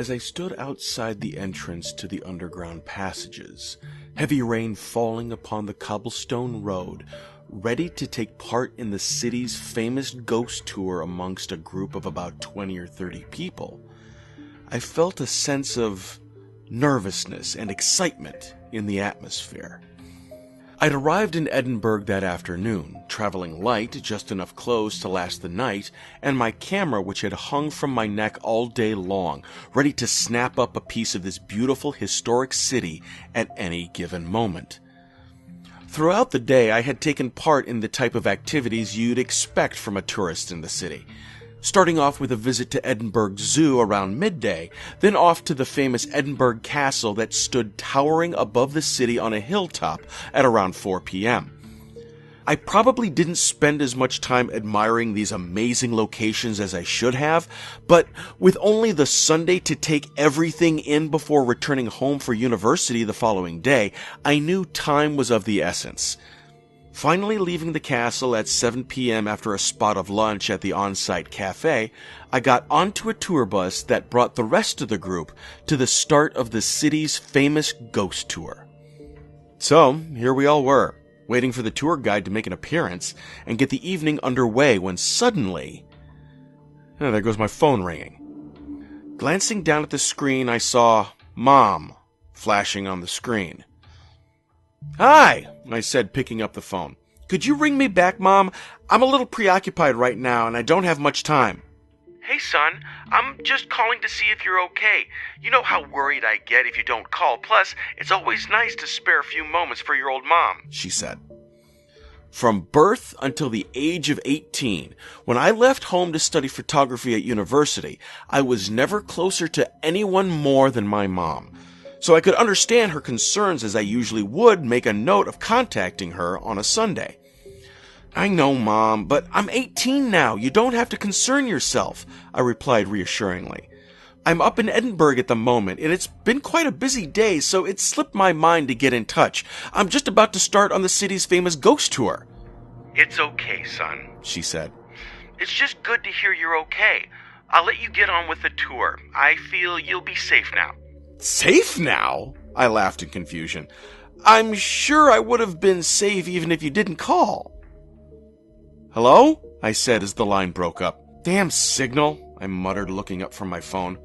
as I stood outside the entrance to the underground passages, heavy rain falling upon the cobblestone road, ready to take part in the city's famous ghost tour amongst a group of about 20 or 30 people, I felt a sense of nervousness and excitement in the atmosphere. I'd arrived in Edinburgh that afternoon, traveling light, just enough clothes to last the night, and my camera which had hung from my neck all day long, ready to snap up a piece of this beautiful historic city at any given moment. Throughout the day, I had taken part in the type of activities you'd expect from a tourist in the city. Starting off with a visit to Edinburgh Zoo around midday, then off to the famous Edinburgh Castle that stood towering above the city on a hilltop at around 4 p.m. I probably didn't spend as much time admiring these amazing locations as I should have, but with only the Sunday to take everything in before returning home for university the following day, I knew time was of the essence. Finally leaving the castle at 7 p.m. after a spot of lunch at the on-site cafe, I got onto a tour bus that brought the rest of the group to the start of the city's famous ghost tour. So, here we all were, waiting for the tour guide to make an appearance and get the evening underway when suddenly... there goes my phone ringing. Glancing down at the screen, I saw Mom flashing on the screen. "Hi," I said, picking up the phone. "Could you ring me back, Mom? I'm a little preoccupied right now, and I don't have much time." "Hey, son, I'm just calling to see if you're okay. You know how worried I get if you don't call. Plus, it's always nice to spare a few moments for your old mom," she said. From birth until the age of 18, when I left home to study photography at university, I was never closer to anyone more than my mom. So I could understand her concerns as I usually would make a note of contacting her on a Sunday. "I know, Mom, but I'm 18 now. You don't have to concern yourself," I replied reassuringly. "I'm up in Edinburgh at the moment, and it's been quite a busy day, so it slipped my mind to get in touch. I'm just about to start on the city's famous ghost tour." "It's okay, son," she said. "It's just good to hear you're okay. I'll let you get on with the tour. I feel you'll be safe now." "Safe now?" I laughed in confusion. "I'm sure I would have been safe even if you didn't call." "Hello?" I said as the line broke up. "Damn signal," I muttered, looking up from my phone.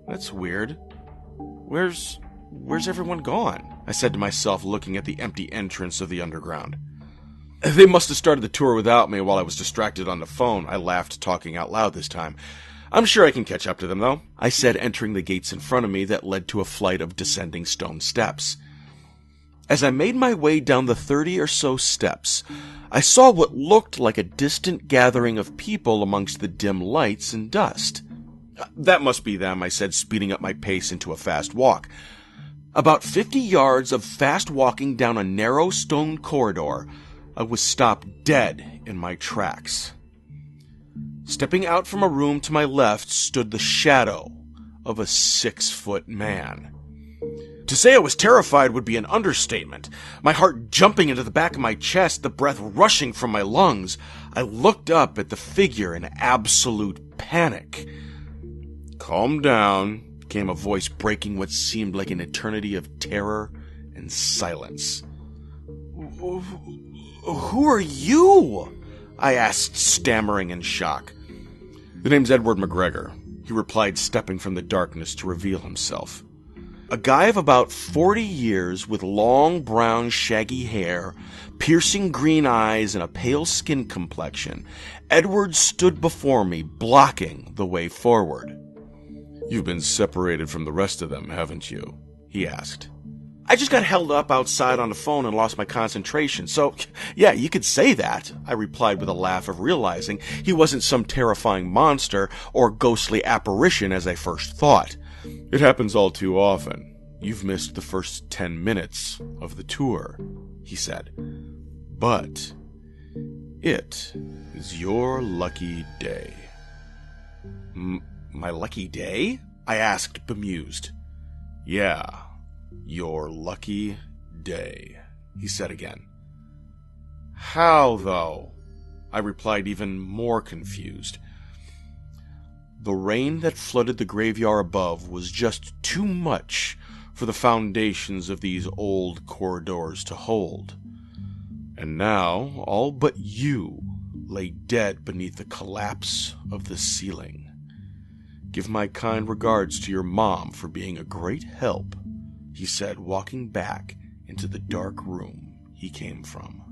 That's weird. Where's everyone gone?" I said to myself, looking at the empty entrance of the underground. "They must have started the tour without me while I was distracted on the phone," I laughed, talking out loud this time. "I'm sure I can catch up to them, though," I said, entering the gates in front of me that led to a flight of descending stone steps. As I made my way down the 30 or so steps, I saw what looked like a distant gathering of people amongst the dim lights and dust. "That must be them," I said, speeding up my pace into a fast walk. About 50 yards of fast walking down a narrow stone corridor, I was stopped dead in my tracks. Stepping out from a room to my left stood the shadow of a 6-foot man. To say I was terrified would be an understatement. My heart jumping into the back of my chest, the breath rushing from my lungs, I looked up at the figure in absolute panic. "Calm down," came a voice breaking what seemed like an eternity of terror and silence. "Who are you?" I asked, stammering in shock. "The name's Edward McGregor," he replied, stepping from the darkness to reveal himself. A guy of about 40 years with long brown shaggy hair, piercing green eyes, and a pale skin complexion, Edward stood before me, blocking the way forward. "You've been separated from the rest of them, haven't you?" he asked. "I just got held up outside on the phone and lost my concentration, so yeah, you could say that," I replied with a laugh of realizing he wasn't some terrifying monster or ghostly apparition as I first thought. "It happens all too often. You've missed the first 10 minutes of the tour," he said. "But it is your lucky day." My lucky day?" I asked, bemused. "Yeah, your lucky day," he said again. "How, though?" I replied, even more confused. The rain that flooded the graveyard above was just too much for the foundations of these old corridors to hold. And now, all but you lay dead beneath the collapse of the ceiling. Give my kind regards to your mom for being a great help, he said, walking back into the dark room he came from.